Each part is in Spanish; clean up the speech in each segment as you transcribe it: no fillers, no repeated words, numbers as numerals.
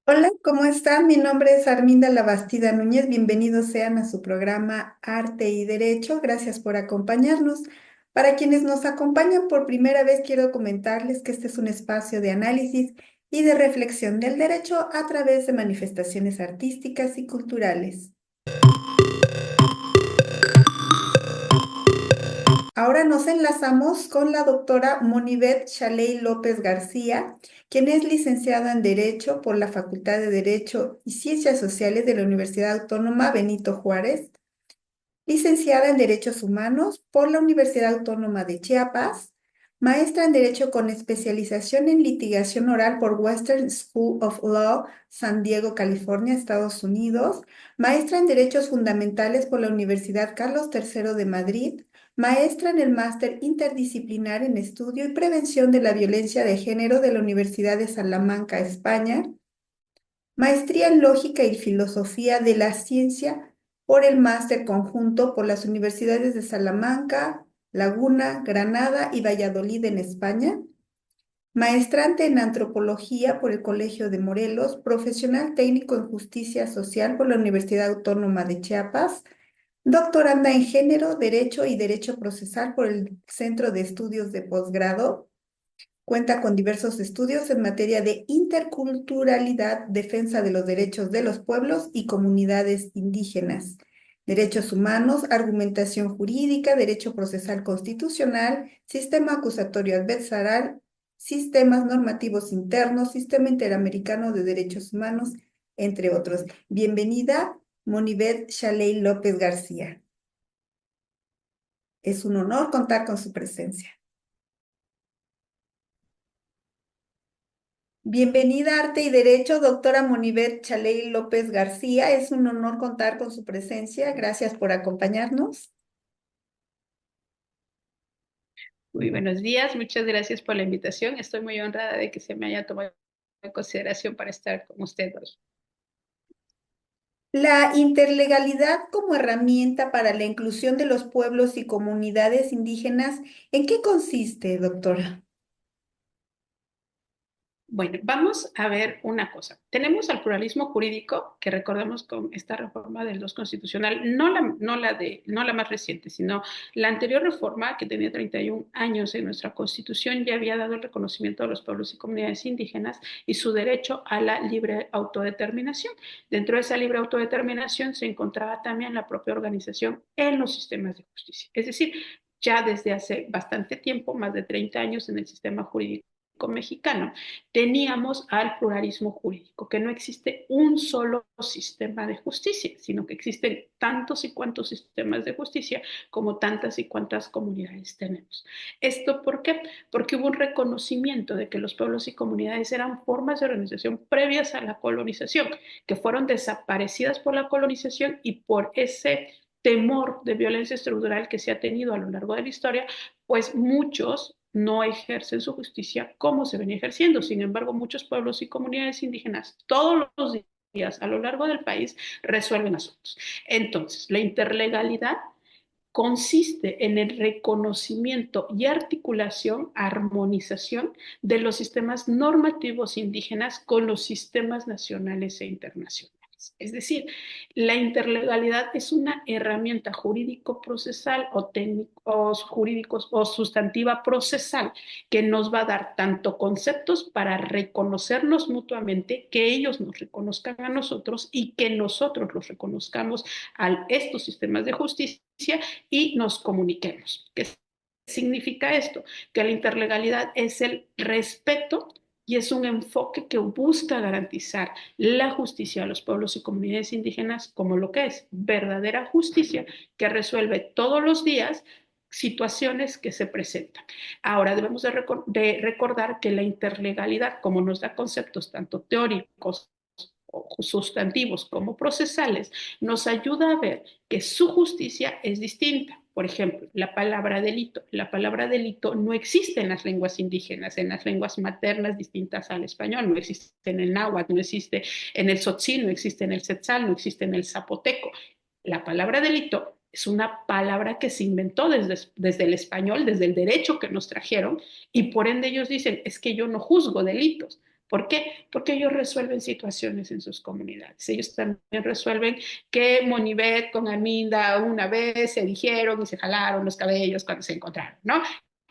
Hola, ¿cómo están? Mi nombre es Arminda Labastida Núñez. Bienvenidos sean a su programa Arte y Derecho. Gracias por acompañarnos. Para quienes nos acompañan por primera vez, quiero comentarles que este es un espacio de análisis y de reflexión del derecho a través de manifestaciones artísticas y culturales. Ahora nos enlazamos con la doctora Monivet Shalei López García, quien es licenciada en Derecho por la Facultad de Derecho y Ciencias Sociales de la Universidad Autónoma Benito Juárez, licenciada en Derechos Humanos por la Universidad Autónoma de Chiapas, maestra en Derecho con especialización en litigación oral por Western School of Law, San Diego, California, Estados Unidos, maestra en Derechos Fundamentales por la Universidad Carlos III de Madrid, maestra en el Máster Interdisciplinar en Estudio y Prevención de la Violencia de Género de la Universidad de Salamanca, España, maestría en Lógica y Filosofía de la Ciencia por el Máster Conjunto por las Universidades de Salamanca, Laguna, Granada y Valladolid en España. Maestrante en Antropología por el Colegio de Morelos, profesional técnico en Justicia Social por la Universidad Autónoma de Chiapas, doctoranda en Género, Derecho y Derecho Procesal por el Centro de Estudios de Posgrado. Cuenta con diversos estudios en materia de interculturalidad, defensa de los derechos de los pueblos y comunidades indígenas, derechos humanos, argumentación jurídica, derecho procesal constitucional, sistema acusatorio adversarial, sistemas normativos internos, sistema interamericano de derechos humanos, entre otros. Bienvenida, Monivet Shalei López García. Es un honor contar con su presencia. Bienvenida a Arte y Derecho, doctora Monivet Chaley López García. Es un honor contar con su presencia. Gracias por acompañarnos. Muy buenos días, muchas gracias por la invitación. Estoy muy honrada de que se me haya tomado en consideración para estar con usted hoy. La interlegalidad como herramienta para la inclusión de los pueblos y comunidades indígenas, ¿en qué consiste, doctora? Bueno, vamos a ver una cosa. Tenemos al pluralismo jurídico, que recordemos con esta reforma del 2 constitucional, no la más reciente, sino la anterior reforma, que tenía 31 años en nuestra constitución, ya había dado el reconocimiento a los pueblos y comunidades indígenas y su derecho a la libre autodeterminación. Dentro de esa libre autodeterminación se encontraba también la propia organización en los sistemas de justicia. Es decir, ya desde hace bastante tiempo, más de 30 años en el sistema jurídico mexicano, teníamos al pluralismo jurídico, que no existe un solo sistema de justicia, sino que existen tantos y cuantos sistemas de justicia como tantas y cuantas comunidades tenemos. ¿Esto por qué? Porque hubo un reconocimiento de que los pueblos y comunidades eran formas de organización previas a la colonización, que fueron desaparecidas por la colonización y por ese temor de violencia estructural que se ha tenido a lo largo de la historia, pues muchos no ejercen su justicia como se venía ejerciendo. Sin embargo, muchos pueblos y comunidades indígenas todos los días a lo largo del país resuelven asuntos. Entonces, la interlegalidad consiste en el reconocimiento y articulación, armonización de los sistemas normativos indígenas con los sistemas nacionales e internacionales. Es decir, la interlegalidad es una herramienta jurídico-procesal o técnico o jurídicos o sustantiva procesal que nos va a dar tanto conceptos para reconocernos mutuamente, que ellos nos reconozcan a nosotros y que nosotros los reconozcamos a estos sistemas de justicia y nos comuniquemos. ¿Qué significa esto? Que la interlegalidad es el respeto y es un enfoque que busca garantizar la justicia a los pueblos y comunidades indígenas como lo que es verdadera justicia que resuelve todos los días situaciones que se presentan. Ahora debemos de recordar que la interlegalidad, como nos da conceptos tanto teóricos sustantivos como procesales, nos ayuda a ver que su justicia es distinta. Por ejemplo, la palabra delito. La palabra delito no existe en las lenguas indígenas, en las lenguas maternas distintas al español. No existe en el náhuatl, no existe en el tzotzil, no existe en el setzal, no existe en el zapoteco. La palabra delito es una palabra que se inventó desde el español, desde el derecho que nos trajeron, y por ende ellos dicen, es que yo no juzgo delitos. ¿Por qué? Porque ellos resuelven situaciones en sus comunidades. Ellos también resuelven que Monivet con Arminda una vez se dijeron y se jalaron los cabellos cuando se encontraron, ¿no?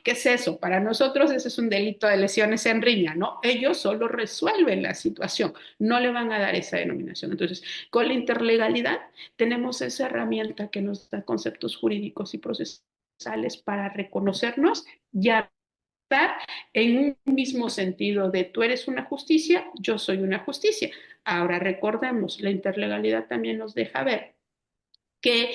¿Qué es eso? Para nosotros ese es un delito de lesiones en riña, ¿no? Ellos solo resuelven la situación, no le van a dar esa denominación. Entonces, con la interlegalidad tenemos esa herramienta que nos da conceptos jurídicos y procesales para reconocernos y estar en un mismo sentido de tú eres una justicia, yo soy una justicia. Ahora recordemos, la interlegalidad también nos deja ver que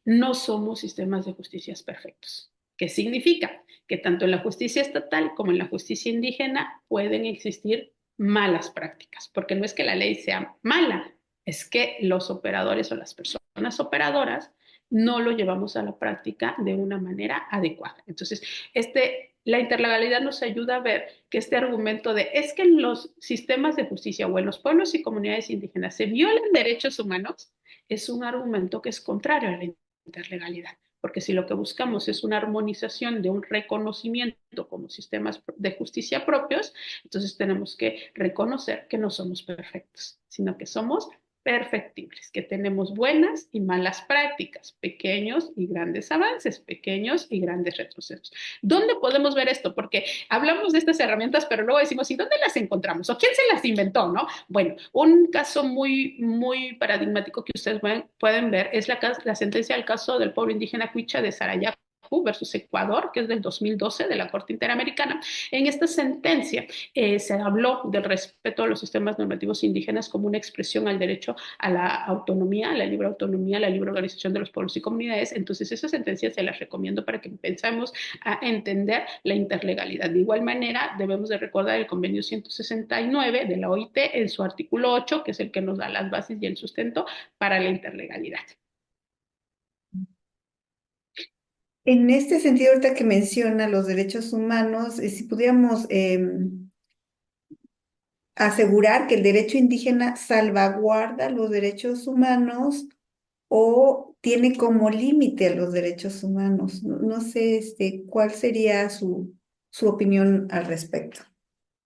no somos sistemas de justicias perfectos. ¿Qué significa? Que tanto en la justicia estatal como en la justicia indígena pueden existir malas prácticas, porque no es que la ley sea mala, es que los operadores o las personas operadoras no lo llevamos a la práctica de una manera adecuada. Entonces, la interlegalidad nos ayuda a ver que este argumento de es que en los sistemas de justicia o en los pueblos y comunidades indígenas se violan derechos humanos, es un argumento que es contrario a la interlegalidad, porque si lo que buscamos es una armonización de un reconocimiento como sistemas de justicia propios, entonces tenemos que reconocer que no somos perfectos, sino que somos perfectibles, que tenemos buenas y malas prácticas, pequeños y grandes avances, pequeños y grandes retrocesos. ¿Dónde podemos ver esto? Porque hablamos de estas herramientas, pero luego decimos, ¿y dónde las encontramos? ¿O quién se las inventó? ¿No? Bueno, un caso muy paradigmático que ustedes pueden ver es la sentencia del caso del pueblo indígena Cuicha de Sarayaku versus Ecuador, que es del 2012 de la Corte Interamericana. En esta sentencia se habló del respeto a los sistemas normativos indígenas como una expresión al derecho a la autonomía, a la libre autonomía, a la libre organización de los pueblos y comunidades. Entonces, esa sentencia se las recomiendo para que pensemos a entender la interlegalidad. De igual manera, debemos de recordar el convenio 169 de la OIT en su artículo 8, que es el que nos da las bases y el sustento para la interlegalidad. En este sentido, ahorita que menciona los derechos humanos, si pudiéramos asegurar que el derecho indígena salvaguarda los derechos humanos o tiene como límite a los derechos humanos. No, no sé, cuál sería su opinión al respecto.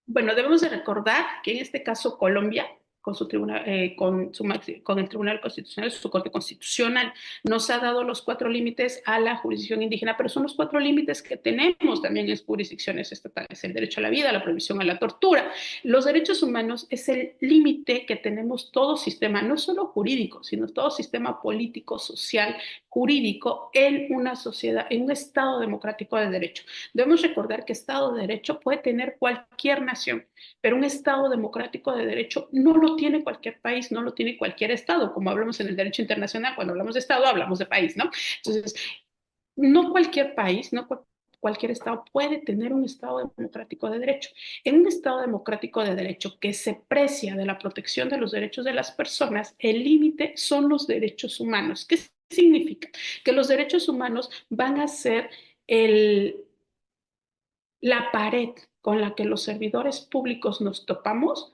Bueno, debemos de recordar que en este caso Colombia, con su tribunal, con el Tribunal Constitucional, su Corte Constitucional, nos ha dado los cuatro límites a la jurisdicción indígena, pero son los cuatro límites que tenemos también en jurisdicciones estatales: el derecho a la vida, la prohibición a la tortura. Los derechos humanos es el límite que tenemos todo sistema, no solo jurídico, sino todo sistema político, social, jurídico, en una sociedad, en un Estado democrático de derecho. Debemos recordar que Estado de Derecho puede tener cualquier nación, pero un Estado democrático de derecho no lo tiene cualquier país, no lo tiene cualquier Estado. Como hablamos en el derecho internacional, cuando hablamos de Estado, hablamos de país, ¿no? Entonces, no cualquier país, no cualquier Estado puede tener un Estado democrático de derecho. En un Estado democrático de derecho que se precia de la protección de los derechos de las personas, el límite son los derechos humanos. ¿Qué significa? Que los derechos humanos van a ser la pared con la que los servidores públicos nos topamos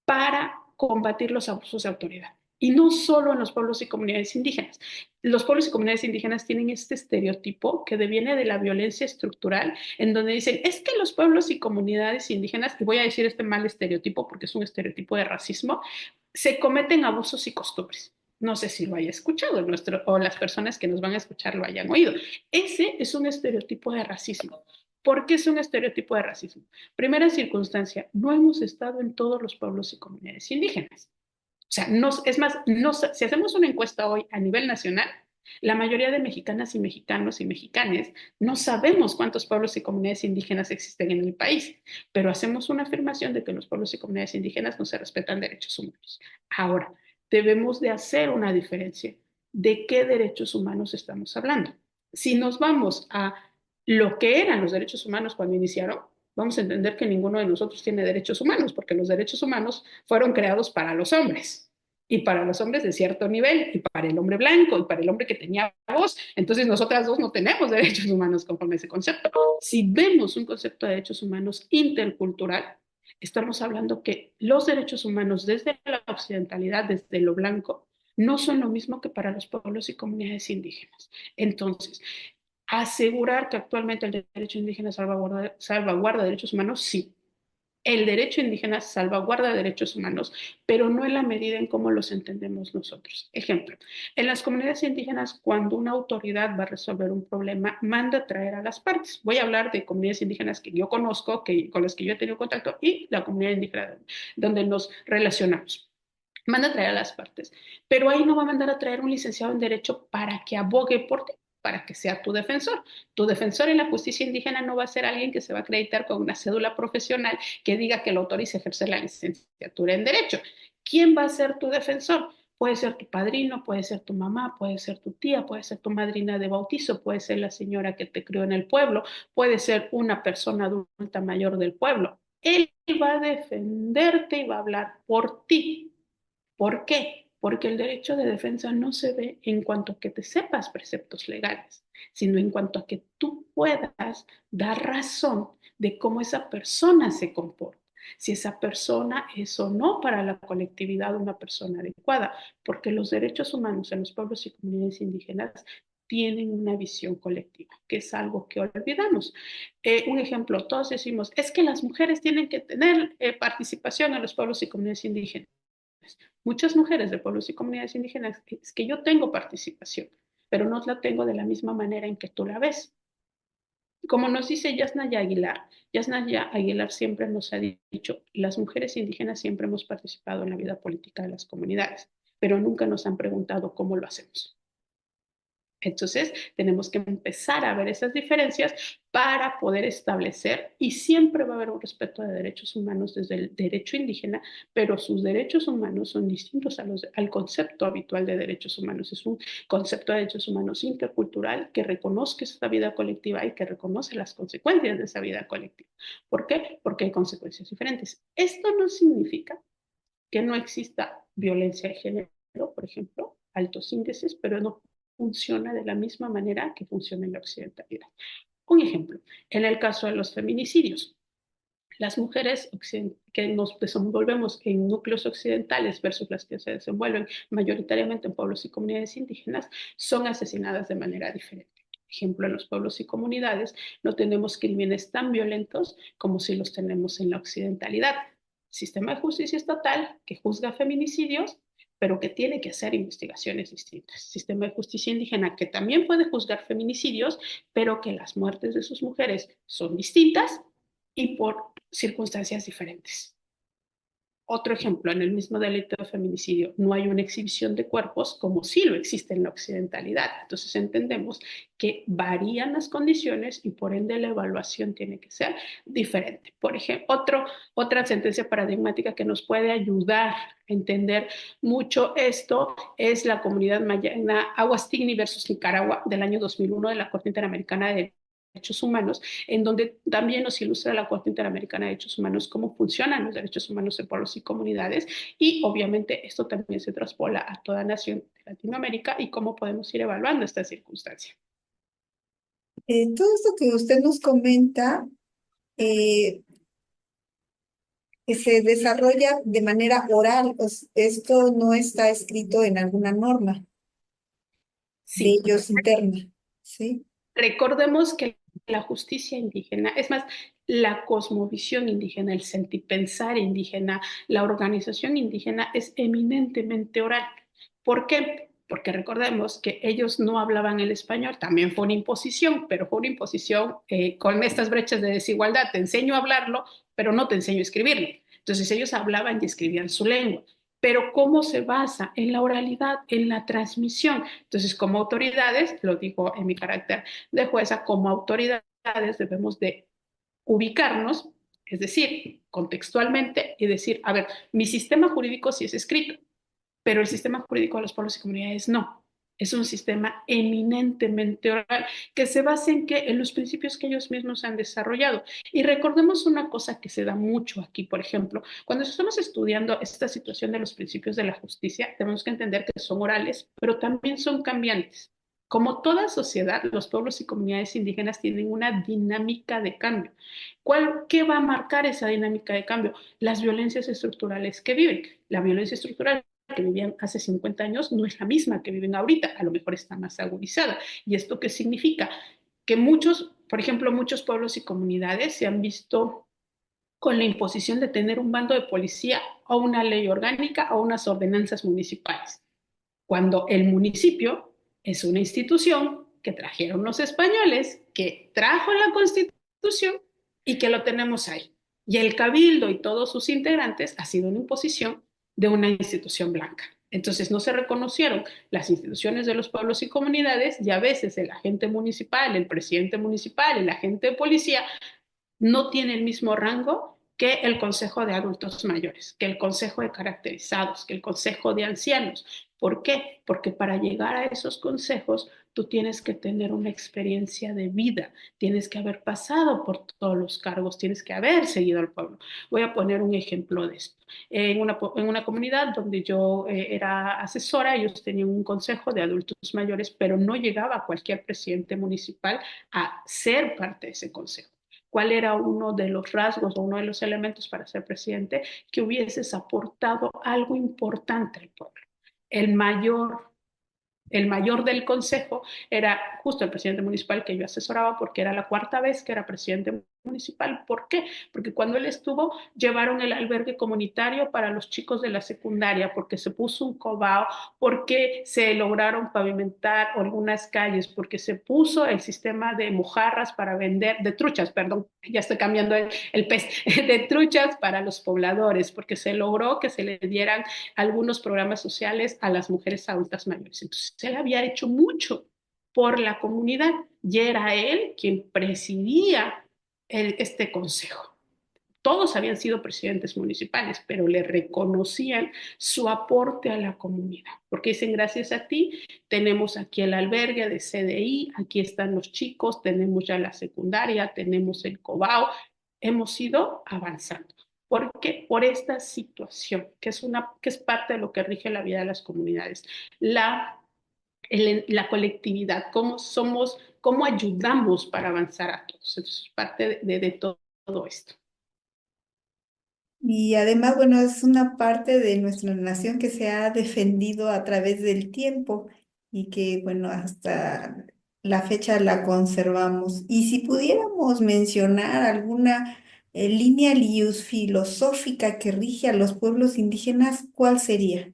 para combatir los abusos de autoridad. Y no solo en los pueblos y comunidades indígenas. Los pueblos y comunidades indígenas tienen este estereotipo que deviene de la violencia estructural, en donde dicen, es que los pueblos y comunidades indígenas, y voy a decir este mal estereotipo porque es un estereotipo de racismo, se cometen abusos y costumbres. No sé si lo haya escuchado o las personas que nos van a escuchar lo hayan oído. Ese es un estereotipo de racismo. ¿Por qué es un estereotipo de racismo? Primera circunstancia, no hemos estado en todos los pueblos y comunidades indígenas. O sea, es más, si hacemos una encuesta hoy a nivel nacional, la mayoría de mexicanas y mexicanos y mexicanes no sabemos cuántos pueblos y comunidades indígenas existen en el país, pero hacemos una afirmación de que en los pueblos y comunidades indígenas no se respetan derechos humanos. Ahora, debemos de hacer una diferencia de qué derechos humanos estamos hablando. Si nos vamos a lo que eran los derechos humanos cuando iniciaron, vamos a entender que ninguno de nosotros tiene derechos humanos, porque los derechos humanos fueron creados para los hombres y para los hombres de cierto nivel y para el hombre blanco y para el hombre que tenía voz. Entonces nosotras dos no tenemos derechos humanos conforme a ese concepto. Si vemos un concepto de derechos humanos intercultural, estamos hablando que los derechos humanos desde la occidentalidad, desde lo blanco, no son lo mismo que para los pueblos y comunidades indígenas. Entonces, asegurar que actualmente el derecho indígena salvaguarda derechos humanos, sí, El derecho indígena salvaguarda derechos humanos, pero no en la medida en cómo los entendemos nosotros. Ejemplo, en las comunidades indígenas, cuando una autoridad va a resolver un problema, manda a traer a las partes. Voy a hablar de comunidades indígenas que yo conozco, con las que yo he tenido contacto, y la comunidad indígena donde nos relacionamos. Manda a traer a las partes, pero ahí no va a mandar a traer un licenciado en Derecho para que abogue por ti, para que sea tu defensor. Tu defensor en la justicia indígena no va a ser alguien que se va a acreditar con una cédula profesional que diga que lo autoriza a ejercer la licenciatura en Derecho. ¿Quién va a ser tu defensor? Puede ser tu padrino, puede ser tu mamá, puede ser tu tía, puede ser tu madrina de bautizo, puede ser la señora que te crió en el pueblo, puede ser una persona adulta mayor del pueblo. Él va a defenderte y va a hablar por ti. ¿Por qué? Porque el derecho de defensa no se ve en cuanto a que te sepas preceptos legales, sino en cuanto a que tú puedas dar razón de cómo esa persona se comporta, si esa persona es o no para la colectividad una persona adecuada, porque los derechos humanos en los pueblos y comunidades indígenas tienen una visión colectiva, que es algo que olvidamos. Un ejemplo, todos decimos, es que las mujeres tienen que tener participación en los pueblos y comunidades indígenas. Muchas mujeres de pueblos y comunidades indígenas, es que yo tengo participación, pero no la tengo de la misma manera en que tú la ves. Como nos dice Yasnaya Aguilar siempre nos ha dicho, las mujeres indígenas siempre hemos participado en la vida política de las comunidades, pero nunca nos han preguntado cómo lo hacemos. Entonces, tenemos que empezar a ver esas diferencias para poder establecer, y siempre va a haber un respeto de derechos humanos desde el derecho indígena, pero sus derechos humanos son distintos al concepto habitual de derechos humanos. Es un concepto de derechos humanos intercultural que reconozca esa vida colectiva y que reconoce las consecuencias de esa vida colectiva. ¿Por qué? Porque hay consecuencias diferentes. Esto no significa que no exista violencia de género, por ejemplo, altos índices, pero no funciona de la misma manera que funciona en la occidentalidad. Un ejemplo, en el caso de los feminicidios, las mujeres que nos desenvolvemos en núcleos occidentales versus las que se desenvuelven mayoritariamente en pueblos y comunidades indígenas son asesinadas de manera diferente. Ejemplo, en los pueblos y comunidades no tenemos crímenes tan violentos como si los tenemos en la occidentalidad. Sistema de justicia estatal que juzga feminicidios, pero que tiene que hacer investigaciones distintas. Sistema de justicia indígena que también puede juzgar feminicidios, pero que las muertes de sus mujeres son distintas y por circunstancias diferentes. Otro ejemplo, en el mismo delito de feminicidio no hay una exhibición de cuerpos como sí lo existe en la occidentalidad. Entonces entendemos que varían las condiciones y por ende la evaluación tiene que ser diferente. Por ejemplo, otra sentencia paradigmática que nos puede ayudar a entender mucho esto es la comunidad mayana Aguastigni versus Nicaragua del año 2001 de la Corte Interamericana de Derechos Humanos, en donde también nos ilustra la Corte Interamericana de Derechos Humanos cómo funcionan los derechos humanos en pueblos y comunidades, y obviamente esto también se traspola a toda nación de Latinoamérica y cómo podemos ir evaluando esta circunstancia. Todo esto que usted nos comenta eh, que se desarrolla de manera oral, esto no está escrito en alguna norma de Sí, ellos interna, ¿sí? recordemos que la justicia indígena, es más, la cosmovisión indígena, el sentipensar indígena, la organización indígena es eminentemente oral. ¿Por qué? Porque recordemos que ellos no hablaban el español, también fue una imposición, pero fue una imposición con estas brechas de desigualdad. Te enseño a hablarlo, pero no te enseño a escribirlo. Entonces ellos hablaban y escribían su lengua. Pero ¿cómo se basa? En la oralidad, en la transmisión. Entonces, como autoridades, lo digo en mi carácter de jueza, como autoridades debemos de ubicarnos, es decir, contextualmente y decir, a ver, mi sistema jurídico sí es escrito, pero el sistema jurídico de los pueblos y comunidades no. Es un sistema eminentemente oral que se basa en, en los principios que ellos mismos han desarrollado. Y recordemos una cosa que se da mucho aquí, por ejemplo, cuando estamos estudiando esta situación de los principios de la justicia, tenemos que entender que son orales, pero también son cambiantes. Como toda sociedad, los pueblos y comunidades indígenas tienen una dinámica de cambio. ¿Qué va a marcar esa dinámica de cambio? Las violencias estructurales que viven. La violencia estructural que vivían hace 50 años no es la misma que viven ahorita, a lo mejor está más agudizada. ¿Y esto qué significa? Que muchos, por ejemplo, muchos pueblos y comunidades se han visto con la imposición de tener un bando de policía o una ley orgánica o unas ordenanzas municipales, cuando el municipio es una institución que trajeron los españoles, que trajo la Constitución y que lo tenemos ahí. Y el cabildo y todos sus integrantes ha sido una imposición de una institución blanca. Entonces no se reconocieron las instituciones de los pueblos y comunidades y a veces el agente municipal, el presidente municipal, el agente de policía no tiene el mismo rango que el Consejo de Adultos Mayores, que el Consejo de Caracterizados, que el Consejo de Ancianos. ¿Por qué? Porque para llegar a esos consejos tú tienes que tener una experiencia de vida, tienes que haber pasado por todos los cargos, tienes que haber seguido al pueblo. Voy a poner un ejemplo de esto. En una comunidad donde yo era asesora, ellos tenían un consejo de adultos mayores, pero no llegaba cualquier presidente municipal a ser parte de ese consejo. ¿Cuál era uno de los rasgos o uno de los elementos para ser presidente? Que hubieses aportado algo importante al pueblo. El mayor el mayor del consejo era justo el presidente municipal que yo asesoraba porque era la cuarta vez que era presidente municipal. ¿Por qué? Porque cuando él estuvo, llevaron el albergue comunitario para los chicos de la secundaria, porque se puso un cobao, porque se lograron pavimentar algunas calles, porque se puso el sistema de mojarras para vender, de truchas, perdón, ya estoy cambiando el pez, de truchas para los pobladores, porque se logró que se le dieran algunos programas sociales a las mujeres adultas mayores. Entonces, él había hecho mucho por la comunidad y era él quien presidía este consejo. Todos habían sido presidentes municipales, pero le reconocían su aporte a la comunidad, porque dicen, gracias a ti, tenemos aquí el albergue de CDI, aquí están los chicos, tenemos ya la secundaria, tenemos el COBAO, hemos ido avanzando. ¿Por qué? Por esta situación, que es parte de lo que rige la vida de las comunidades. La colectividad, cómo ayudamos para avanzar a todos. Entonces, es parte de todo esto. Y además, bueno, es una parte de nuestra nación que se ha defendido a través del tiempo y que, bueno, hasta la fecha la conservamos. Y si pudiéramos mencionar alguna línea filosófica que rige a los pueblos indígenas, ¿cuál sería?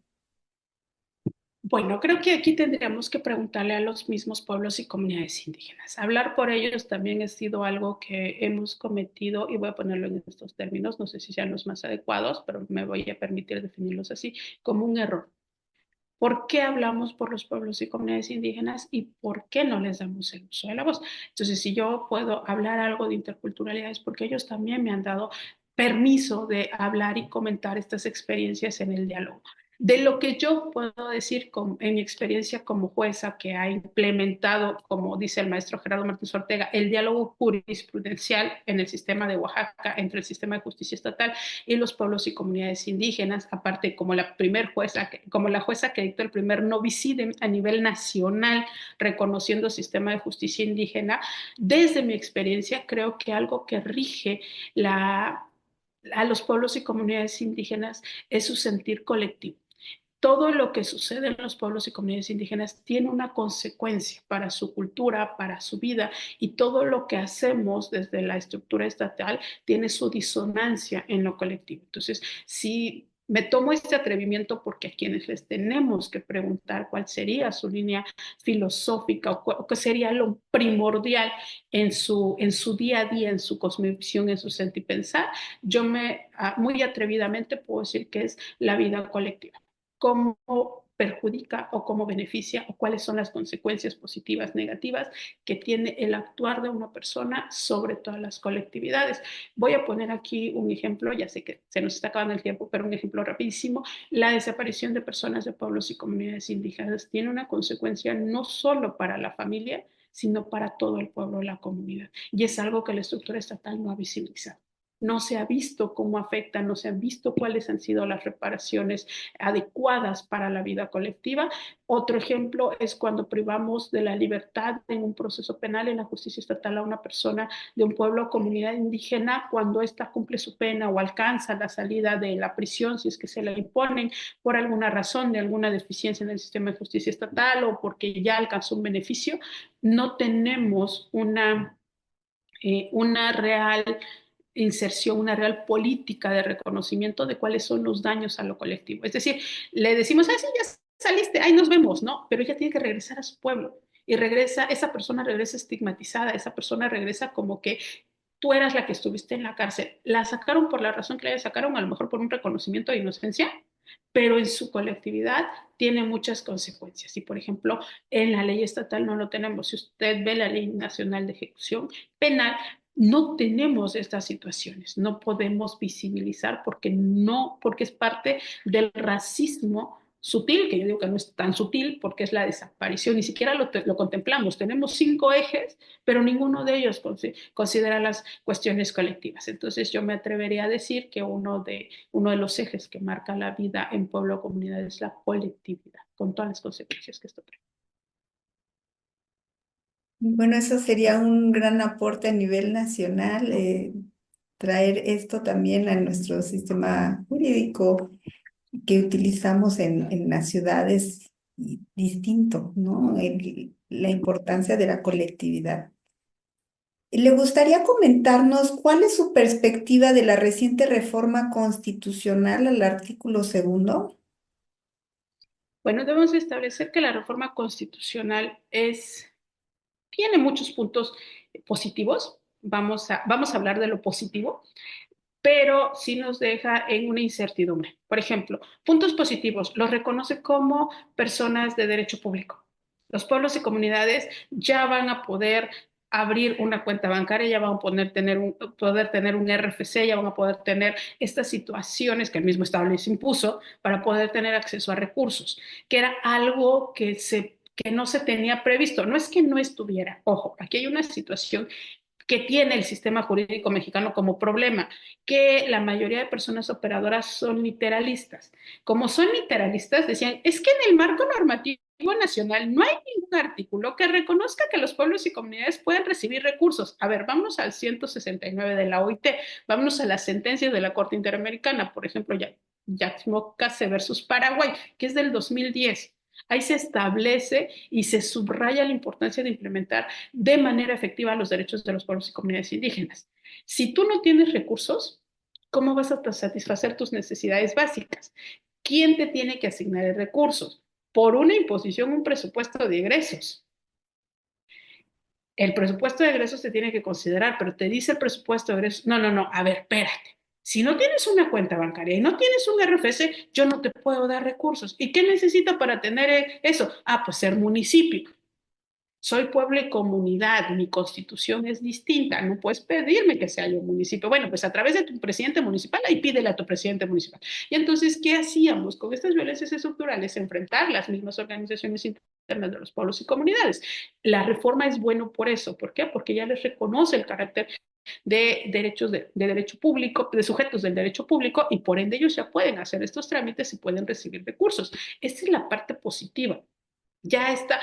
Bueno, creo que aquí tendríamos que preguntarle a los mismos pueblos y comunidades indígenas. Hablar por ellos también ha sido algo que hemos cometido, y voy a ponerlo en estos términos, no sé si sean los más adecuados, pero me voy a permitir definirlos así, como un error. ¿Por qué hablamos por los pueblos y comunidades indígenas y por qué no les damos el uso de la voz? Entonces, si yo puedo hablar algo de interculturalidad es porque ellos también me han dado permiso de hablar y comentar estas experiencias en el diálogo. De lo que yo puedo decir en mi experiencia como jueza que ha implementado, como dice el maestro Gerardo Martínez Ortega, el diálogo jurisprudencial en el sistema de Oaxaca entre el sistema de justicia estatal y los pueblos y comunidades indígenas, aparte como como la jueza que dictó el primer novicidio a nivel nacional, reconociendo el sistema de justicia indígena, desde mi experiencia creo que algo que rige a los pueblos y comunidades indígenas es su sentir colectivo. Todo lo que sucede en los pueblos y comunidades indígenas tiene una consecuencia para su cultura, para su vida, y todo lo que hacemos desde la estructura estatal tiene su disonancia en lo colectivo. Entonces, si me tomo este atrevimiento porque a quienes les tenemos que preguntar cuál sería su línea filosófica o qué sería lo primordial en su día a día, en su cosmovisión, en su sentir pensar, yo muy atrevidamente puedo decir que es la vida colectiva. Cómo perjudica o cómo beneficia o cuáles son las consecuencias positivas, negativas que tiene el actuar de una persona sobre todas las colectividades. Voy a poner aquí un ejemplo, ya sé que se nos está acabando el tiempo, pero un ejemplo rapidísimo. La desaparición de personas de pueblos y comunidades indígenas tiene una consecuencia no solo para la familia, sino para todo el pueblo, la comunidad. Y es algo que la estructura estatal no ha visibilizado. No se ha visto cómo afecta, no se han visto cuáles han sido las reparaciones adecuadas para la vida colectiva. Otro ejemplo es cuando privamos de la libertad en un proceso penal en la justicia estatal a una persona de un pueblo o comunidad indígena cuando ésta cumple su pena o alcanza la salida de la prisión, si es que se la imponen por alguna razón, de alguna deficiencia en el sistema de justicia estatal o porque ya alcanzó un beneficio. No tenemos una real inserción, una real política de reconocimiento de cuáles son los daños a lo colectivo. Es decir, le decimos, ah, sí, ya saliste, ahí nos vemos, ¿no? Pero ella tiene que regresar a su pueblo y regresa, esa persona regresa estigmatizada, esa persona regresa como que tú eras la que estuviste en la cárcel. La sacaron por la razón que la sacaron, a lo mejor por un reconocimiento de inocencia, pero en su colectividad tiene muchas consecuencias. Y, por ejemplo, en la ley estatal no lo tenemos. Si usted ve la Ley Nacional de Ejecución Penal, no tenemos estas situaciones, no podemos visibilizar porque no, porque es parte del racismo sutil, que yo digo que no es tan sutil porque es la desaparición, ni siquiera lo contemplamos. Tenemos 5 ejes, pero ninguno de ellos considera las cuestiones colectivas. Entonces yo me atrevería a decir que uno de los ejes que marca la vida en pueblo o comunidad es la colectividad, con todas las consecuencias que esto trae. Bueno, eso sería un gran aporte a nivel nacional, traer esto también a nuestro sistema jurídico que utilizamos en las ciudades distinto, ¿no? La importancia de la colectividad. ¿Le gustaría comentarnos cuál es su perspectiva de la reciente reforma constitucional al artículo segundo? Bueno, debemos establecer que la reforma constitucional tiene muchos puntos positivos. Vamos a hablar de lo positivo, pero sí nos deja en una incertidumbre. Por ejemplo, puntos positivos, los reconoce como personas de derecho público. Los pueblos y comunidades ya van a poder abrir una cuenta bancaria, ya van a poder tener un RFC, ya van a poder tener estas situaciones que el mismo Estado les impuso para poder tener acceso a recursos, que era algo que no se tenía previsto. No es que no estuviera, ojo, aquí hay una situación que tiene el sistema jurídico mexicano como problema, que la mayoría de personas operadoras son literalistas. Como son literalistas, decían, es que en el marco normativo nacional no hay ningún artículo que reconozca que los pueblos y comunidades pueden recibir recursos. A ver, vamos al 169 de la OIT, vámonos a las sentencias de la Corte Interamericana, por ejemplo, Yaxmocase versus Paraguay, que es del 2010. Ahí se establece y se subraya la importancia de implementar de manera efectiva los derechos de los pueblos y comunidades indígenas. Si tú no tienes recursos, ¿cómo vas a satisfacer tus necesidades básicas? ¿Quién te tiene que asignar recursos? Por una imposición, un presupuesto de egresos. El presupuesto de egresos se tiene que considerar, pero te dice el presupuesto de egresos, no, no, no, a ver, espérate. Si no tienes una cuenta bancaria y no tienes un RFC, yo no te puedo dar recursos. ¿Y qué necesito para tener eso? Ah, pues ser municipio. Soy pueblo y comunidad, mi constitución es distinta, no puedes pedirme que sea yo un municipio. Bueno, pues a través de tu presidente municipal, ahí pídele a tu presidente municipal. Y entonces, ¿qué hacíamos con estas violencias estructurales? Enfrentar las mismas organizaciones internas de los pueblos y comunidades. La reforma es bueno por eso. ¿Por qué? Porque ya les reconoce el carácter de derechos de derecho público, de sujetos del derecho público, y por ende ellos ya pueden hacer estos trámites y pueden recibir recursos. Esta es la parte positiva. Ya está,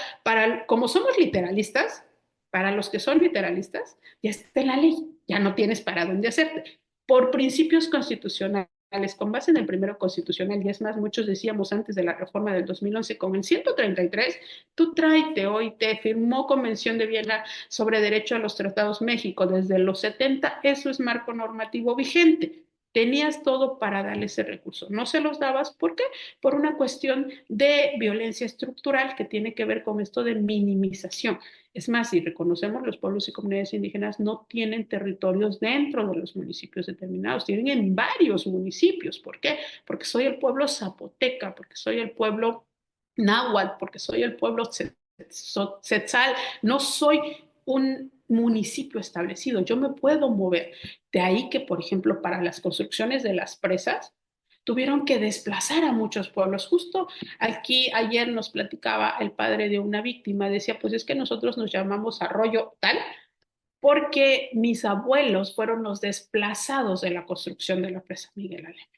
como somos literalistas, para los que son literalistas, ya está en la ley, ya no tienes para dónde hacerte. Por principios constitucionales, con base en el primero constitucional, y es más, muchos decíamos antes de la reforma del 2011, con el 133, tú tráete hoy, te firmó Convención de Viena sobre Derecho a los Tratados México desde los 70, eso es marco normativo vigente. Tenías todo para darle ese recurso. No se los dabas, ¿por qué? Por una cuestión de violencia estructural que tiene que ver con esto de minimización. Es más, si reconocemos, los pueblos y comunidades indígenas no tienen territorios dentro de los municipios determinados, tienen en varios municipios. ¿Por qué? Porque soy el pueblo zapoteca, porque soy el pueblo náhuatl, porque soy el pueblo tzetzal, no soy un municipio establecido, yo me puedo mover. De ahí que, por ejemplo, para las construcciones de las presas, tuvieron que desplazar a muchos pueblos. Justo aquí ayer nos platicaba el padre de una víctima, decía, pues es que nosotros nos llamamos arroyo tal porque mis abuelos fueron los desplazados de la construcción de la presa Miguel Alemán.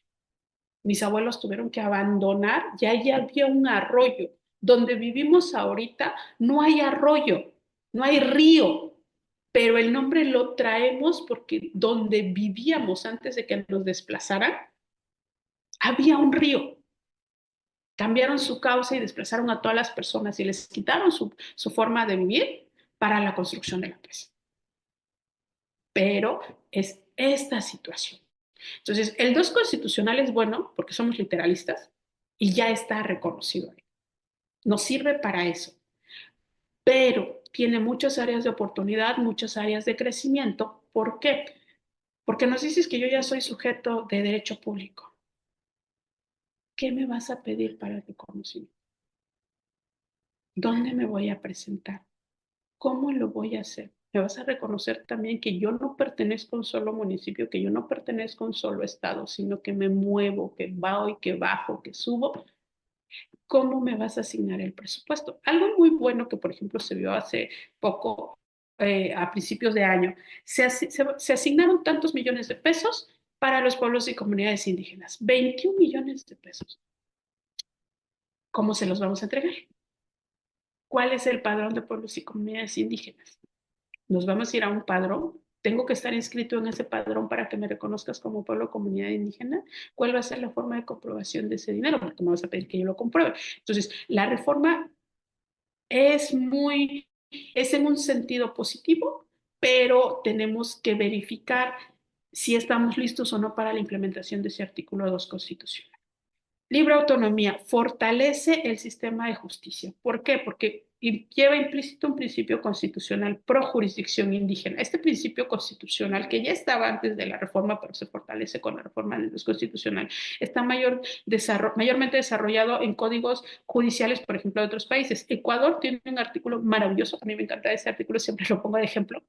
Mis abuelos tuvieron que abandonar, ya ahí había un arroyo. Donde vivimos ahorita no hay arroyo, no hay río, pero el nombre lo traemos porque donde vivíamos antes de que nos desplazaran, había un río. Cambiaron su causa y desplazaron a todas las personas y les quitaron su forma de vivir para la construcción de la presa. Pero es esta situación. Entonces, el 2 constitucional es bueno porque somos literalistas y ya está reconocido ahí. Nos sirve para eso, pero tiene muchas áreas de oportunidad, muchas áreas de crecimiento. ¿Por qué? Porque nos dices que yo ya soy sujeto de derecho público. ¿Qué me vas a pedir para el reconocimiento? ¿Dónde me voy a presentar? ¿Cómo lo voy a hacer? Me vas a reconocer también que yo no pertenezco a un solo municipio, que yo no pertenezco a un solo estado, sino que me muevo, que voy, que bajo, que subo. ¿Cómo me vas a asignar el presupuesto? Algo muy bueno que, por ejemplo, se vio hace poco, a principios de año, se asignaron tantos millones de pesos para los pueblos y comunidades indígenas, 21 millones de pesos. ¿Cómo se los vamos a entregar? ¿Cuál es el padrón de pueblos y comunidades indígenas? Nos vamos a ir a un padrón. Tengo que estar inscrito en ese padrón para que me reconozcas como pueblo o comunidad indígena. ¿Cuál va a ser la forma de comprobación de ese dinero? Porque me vas a pedir que yo lo compruebe. Entonces, la reforma es muy, es en un sentido positivo, pero tenemos que verificar si estamos listos o no para la implementación de ese artículo 2 constitucional. Libre autonomía fortalece el sistema de justicia. ¿Por qué? Porque lleva implícito un principio constitucional pro jurisdicción indígena. Este principio constitucional, que ya estaba antes de la reforma, pero se fortalece con la reforma del constitucional, está mayormente desarrollado en códigos judiciales, por ejemplo, de otros países. Ecuador tiene un artículo maravilloso, a mí me encanta ese artículo, siempre lo pongo de ejemplo,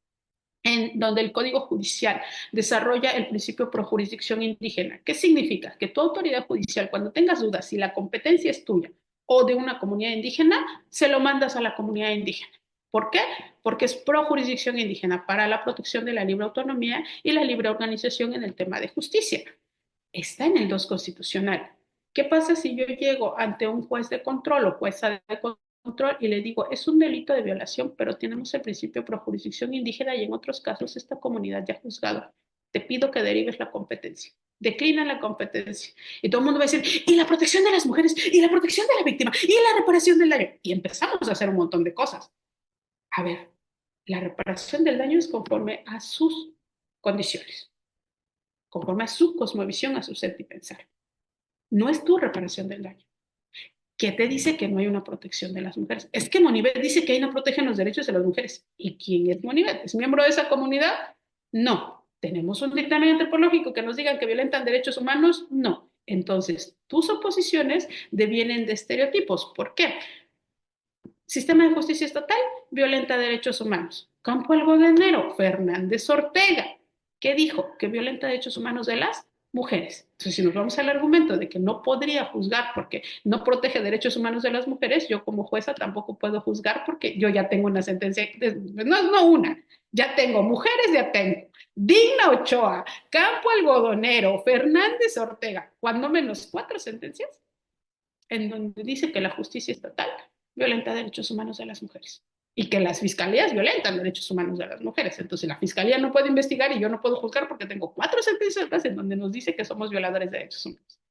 en donde el Código Judicial desarrolla el principio pro jurisdicción indígena. ¿Qué significa? Que tu autoridad judicial, cuando tengas dudas si la competencia es tuya o de una comunidad indígena, se lo mandas a la comunidad indígena. ¿Por qué? Porque es pro jurisdicción indígena para la protección de la libre autonomía y la libre organización en el tema de justicia. Está en el 2 constitucional. ¿Qué pasa si yo llego ante un juez de control o jueza de control y le digo, es un delito de violación, pero tenemos el principio pro jurisdicción indígena y en otros casos esta comunidad ya ha juzgado? Te pido que derives la competencia. Declina la competencia. Y todo el mundo va a decir, y la protección de las mujeres, y la protección de la víctima, y la reparación del daño. Y empezamos a hacer un montón de cosas. A ver, la reparación del daño es conforme a sus condiciones, conforme a su cosmovisión, a su ser y pensar. No es tu reparación del daño. ¿Qué te dice que no hay una protección de las mujeres? Es que Monivet dice que ahí no protegen los derechos de las mujeres. ¿Y quién es Monivet? ¿Es miembro de esa comunidad? No. ¿Tenemos un dictamen antropológico que nos diga que violentan derechos humanos? No. Entonces, tus oposiciones devienen de estereotipos. ¿Por qué? Sistema de justicia estatal violenta derechos humanos. Campo Algodonero, Fernández Ortega. ¿Qué dijo? Que violenta derechos humanos de las mujeres. Entonces, si nos vamos al argumento de que no podría juzgar porque no protege derechos humanos de las mujeres, yo como jueza tampoco puedo juzgar porque yo ya tengo una sentencia, no una, ya tengo mujeres, ya tengo. Digna Ochoa, Campo Algodonero, Fernández Ortega, cuando menos 4 sentencias en donde dice que la justicia estatal violenta derechos humanos de las mujeres y que las fiscalías violentan derechos humanos de las mujeres. Entonces la fiscalía no puede investigar y yo no puedo juzgar porque tengo 4 sentencias en donde nos dice que somos violadores de derechos humanos.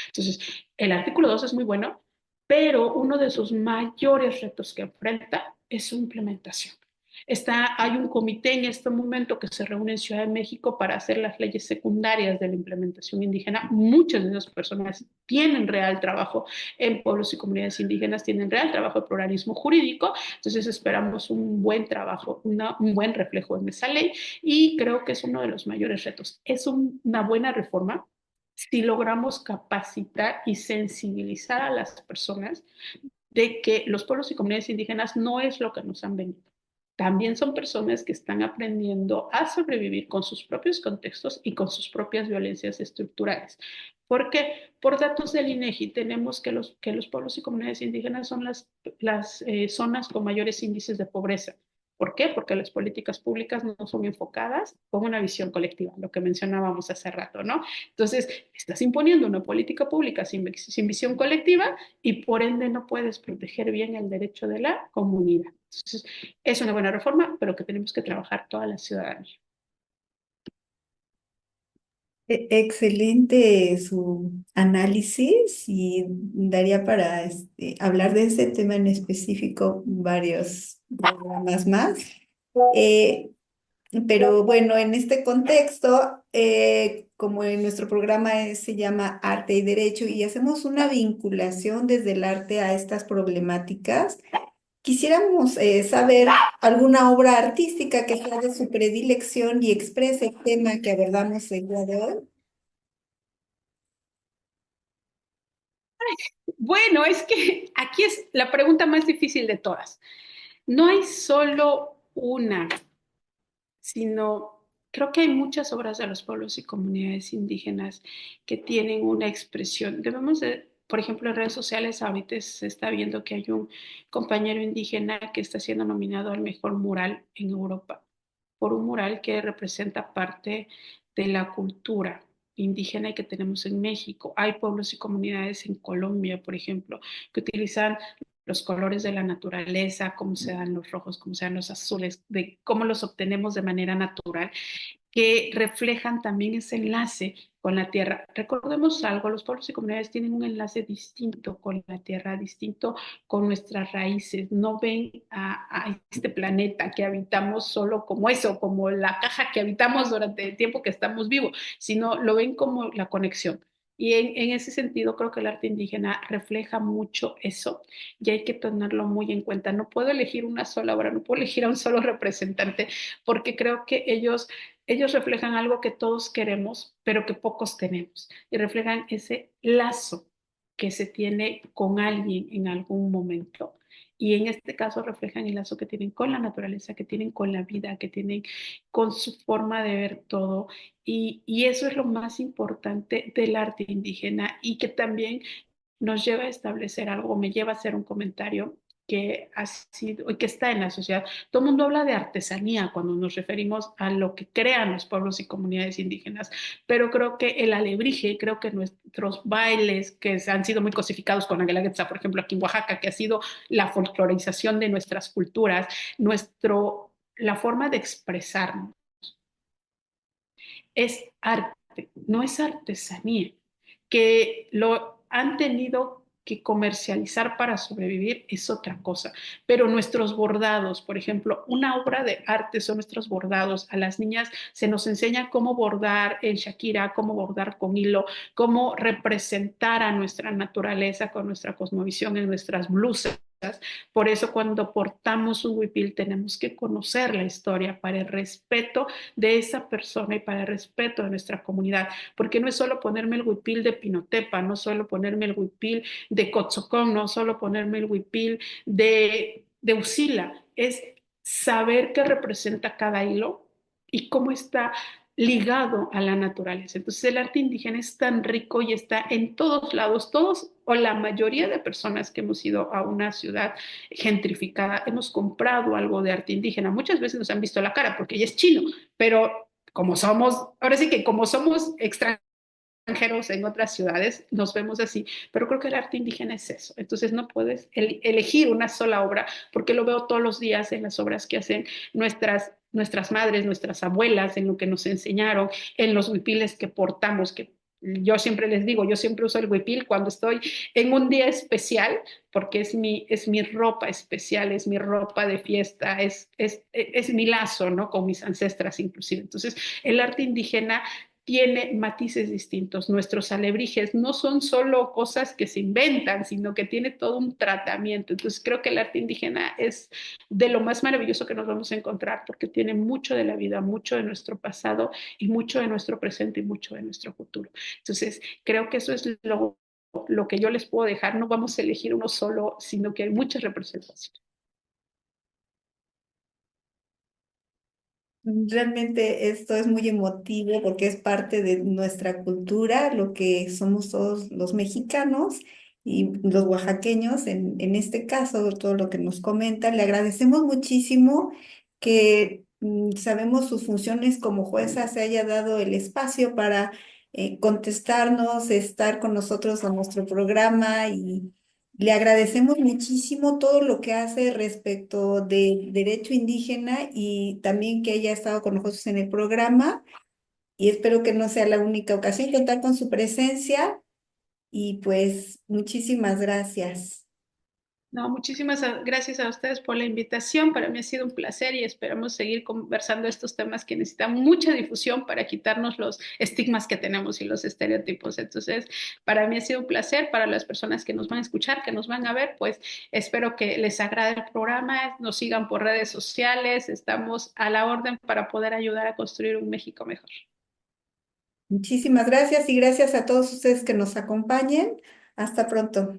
Entonces, el artículo 2 es muy bueno, pero uno de sus mayores retos que enfrenta es su implementación. Hay un comité en este momento que se reúne en Ciudad de México para hacer las leyes secundarias de la implementación indígena. Muchas de esas personas tienen real trabajo en pueblos y comunidades indígenas, tienen real trabajo de pluralismo jurídico, entonces esperamos un buen trabajo, un buen reflejo en esa ley y creo que es uno de los mayores retos. Es una buena reforma si logramos capacitar y sensibilizar a las personas de que los pueblos y comunidades indígenas no es lo que nos han venido. También son personas que están aprendiendo a sobrevivir con sus propios contextos y con sus propias violencias estructurales. Porque por datos del INEGI tenemos que los pueblos y comunidades indígenas son las zonas con mayores índices de pobreza. ¿Por qué? Porque las políticas públicas no son enfocadas con una visión colectiva, lo que mencionábamos hace rato, ¿no? Entonces, estás imponiendo una política pública sin visión colectiva y por ende no puedes proteger bien el derecho de la comunidad. Entonces, es una buena reforma, pero que tenemos que trabajar toda la ciudadanía. Excelente su análisis y daría para hablar de este tema en específico varios programas más. Eh, pero bueno, en este contexto como en nuestro programa se llama Arte y Derecho y hacemos una vinculación desde el arte a estas problemáticas, quisiéramos saber alguna obra artística que sea de su predilección y exprese el tema que abordamos el día de hoy. Bueno, es que aquí es la pregunta más difícil de todas. No hay solo una, sino creo que hay muchas obras de los pueblos y comunidades indígenas que tienen una expresión. Debemos de, por ejemplo, en redes sociales ahorita se está viendo que hay un compañero indígena que está siendo nominado al mejor mural en Europa por un mural que representa parte de la cultura indígena que tenemos en México. Hay pueblos y comunidades en Colombia, por ejemplo, que utilizan los colores de la naturaleza, cómo se dan los rojos, cómo se dan los azules, de cómo los obtenemos de manera natural que reflejan también ese enlace con la tierra. Recordemos algo, los pueblos y comunidades tienen un enlace distinto con la tierra, distinto con nuestras raíces. No ven a este planeta que habitamos solo como eso, como la caja que habitamos durante el tiempo que estamos vivos, sino lo ven como la conexión. Y en ese sentido creo que el arte indígena refleja mucho eso y hay que tenerlo muy en cuenta. No puedo elegir una sola obra, no puedo elegir a un solo representante porque creo que ellos reflejan algo que todos queremos, pero que pocos tenemos, y reflejan ese lazo que se tiene con alguien en algún momento. Y en este caso reflejan el lazo que tienen con la naturaleza, que tienen con la vida, que tienen con su forma de ver todo. Y eso es lo más importante del arte indígena y que también nos lleva a establecer algo, me lleva a hacer un comentario que ha sido y que está en la sociedad. Todo el mundo habla de artesanía cuando nos referimos a lo que crean los pueblos y comunidades indígenas, pero creo que el alebrije, creo que nuestros bailes que han sido muy cosificados con la Guelaguetza, por ejemplo, aquí en Oaxaca, que ha sido la folclorización de nuestras culturas, la forma de expresarnos es arte, no es artesanía, que lo han tenido que comercializar para sobrevivir es otra cosa. Pero nuestros bordados, por ejemplo, una obra de arte son nuestros bordados. A las niñas se nos enseña cómo bordar en Shakira, cómo bordar con hilo, cómo representar a nuestra naturaleza con nuestra cosmovisión en nuestras blusas. Por eso cuando portamos un huipil tenemos que conocer la historia para el respeto de esa persona y para el respeto de nuestra comunidad, porque no es solo ponerme el huipil de Pinotepa, no solo ponerme el huipil de Cotzocón, no solo ponerme el huipil de Usila, es saber qué representa cada hilo y cómo está ligado a la naturaleza. Entonces el arte indígena es tan rico y está en todos lados, todos o la mayoría de personas que hemos ido a una ciudad gentrificada, hemos comprado algo de arte indígena. Muchas veces nos han visto la cara porque ella es chino, pero como somos, ahora sí que como somos extranjeros en otras ciudades, nos vemos así, pero creo que el arte indígena es eso. Entonces no puedes elegir una sola obra, porque lo veo todos los días en las obras que hacen nuestras madres, nuestras abuelas, en lo que nos enseñaron, en los huipiles que portamos, que yo siempre les digo, yo siempre uso el huipil cuando estoy en un día especial, porque es mi ropa especial, es mi ropa de fiesta, es mi lazo, ¿no? Con mis ancestras inclusive. Entonces, el arte indígena tiene matices distintos. Nuestros alebrijes no son solo cosas que se inventan, sino que tiene todo un tratamiento. Entonces creo que el arte indígena es de lo más maravilloso que nos vamos a encontrar porque tiene mucho de la vida, mucho de nuestro pasado y mucho de nuestro presente y mucho de nuestro futuro. Entonces creo que eso es lo que yo les puedo dejar. No vamos a elegir uno solo, sino que hay muchas representaciones. Realmente esto es muy emotivo porque es parte de nuestra cultura, lo que somos todos los mexicanos y los oaxaqueños, en este caso, todo lo que nos comenta. Le agradecemos muchísimo que sabemos sus funciones como jueza, se haya dado el espacio para contestarnos, estar con nosotros en nuestro programa y le agradecemos muchísimo todo lo que hace respecto del derecho indígena y también que haya estado con nosotros en el programa y espero que no sea la única ocasión contar con su presencia y pues muchísimas gracias. No, muchísimas gracias a ustedes por la invitación. Para mí ha sido un placer y esperamos seguir conversando estos temas que necesitan mucha difusión para quitarnos los estigmas que tenemos y los estereotipos. Entonces, para mí ha sido un placer. Para las personas que nos van a escuchar, que nos van a ver, pues espero que les agrade el programa, nos sigan por redes sociales. Estamos a la orden para poder ayudar a construir un México mejor. Muchísimas gracias y gracias a todos ustedes que nos acompañen. Hasta pronto.